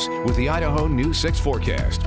Cruz with the Idaho News 6 forecast.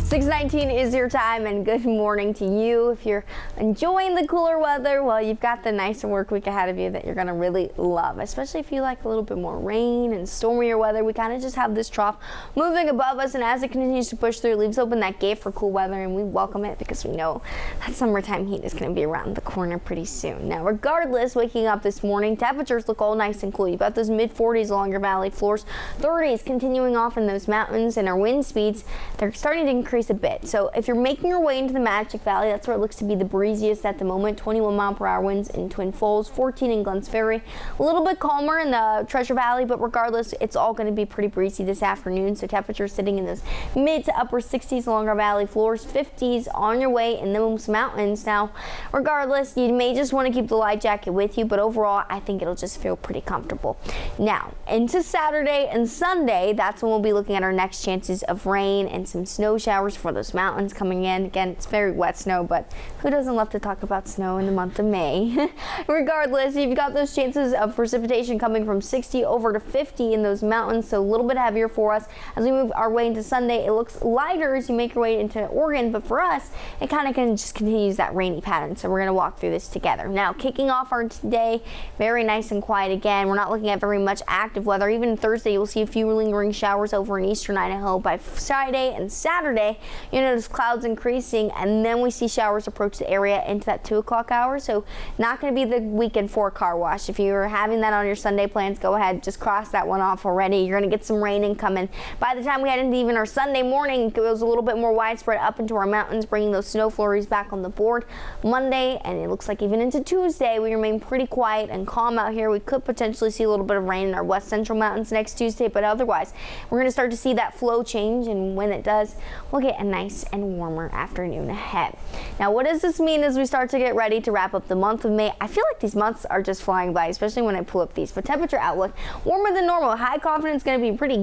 6:19 is your time, and good morning to you. If you're enjoying the cooler weather, well, you've got the nicer work week ahead of you that you're going to really love, especially if you like a little bit more rain and stormier weather. We kind of just have this trough moving above us, and as it continues to push through, it leaves open that gate for cool weather, and we welcome it because we know that summertime heat is going to be around the corner pretty soon. Now, regardless, waking up this morning, temperatures look all nice and cool. You've got those mid-40s along your valley floors, 30s continuing off in those mountains, and our wind speeds, they're starting to increase a bit. So if you're making your way into the Magic Valley, that's where it looks to be the breeziest at the moment. 21-mile-per-hour winds in Twin Falls, 14 in Glenns Ferry. A little bit calmer in the Treasure Valley, but regardless, it's all going to be pretty breezy this afternoon. So temperatures sitting in those mid to upper 60s along our valley floors, 50s on your way in those mountains. Now, regardless, you may just want to keep the light jacket with you, but overall, I think it'll just feel pretty comfortable. Now, into Saturday and Sunday, that's when we'll be looking at our next chances of rain and some snow showers for those mountains coming in. Again, it's very wet snow, but who doesn't love to talk about snow in the month of May? Regardless, you've got those chances of precipitation coming from 60 over to 50 in those mountains, so a little bit heavier for us. As we move our way into Sunday, it looks lighter as you make your way into Oregon, but for us, it kind of just continues that rainy pattern, so we're going to walk through this together. Now, kicking off our day, very nice and quiet again. We're not looking at very much active weather. Even Thursday, you'll see a few lingering showers over in eastern Idaho. By Friday and Saturday, you notice clouds increasing, and then we see showers approach the area into that 2 o'clock hour. So not going to be the weekend for a car wash. If you're having that on your Sunday plans, go ahead, just cross that one off already. You're going to get some rain incoming. By the time we head into even our Sunday morning, it was a little bit more widespread up into our mountains, bringing those snow flurries back on the board. Monday, and it looks like even into Tuesday, we remain pretty quiet and calm out here. We could potentially see a little bit of rain in our west central mountains next Tuesday, but otherwise, we're going to start to see that flow change, and when it does, we'll get a nice and warmer afternoon ahead. Now, what does this mean as we start to get ready to wrap up the month of May? I feel like these months are just flying by, especially when I pull up these. But temperature outlook, warmer than normal. High confidence going to be pretty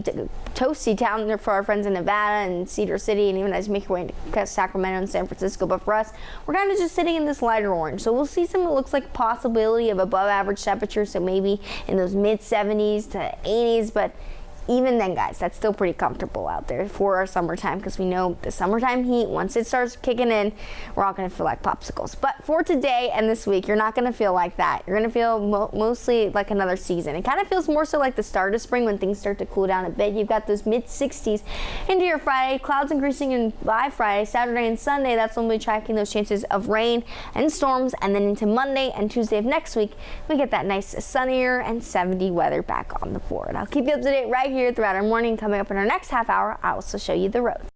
toasty down there for our friends in Nevada and Cedar City, and even as you make your way into Sacramento and San Francisco. But for us, we're kind of just sitting in this lighter orange. So we'll see some, it looks like possibility of above average temperatures, so maybe in those mid 70s to 80s, but even then, guys, that's still pretty comfortable out there for our summertime, because we know the summertime heat, once it starts kicking in, we're all going to feel like popsicles. But for today and this week, you're not going to feel like that. You're going to feel mostly like another season. It kind of feels more so like the start of spring when things start to cool down a bit. You've got those mid 60s into your Friday, clouds increasing by Friday, Saturday, and Sunday. That's when we'll be tracking those chances of rain and storms. And then into Monday and Tuesday of next week, we get that nice sunnier and 70 weather back on the board. I'll keep you up to date right here throughout our morning. Coming up in our next half hour, I'll also show you the road.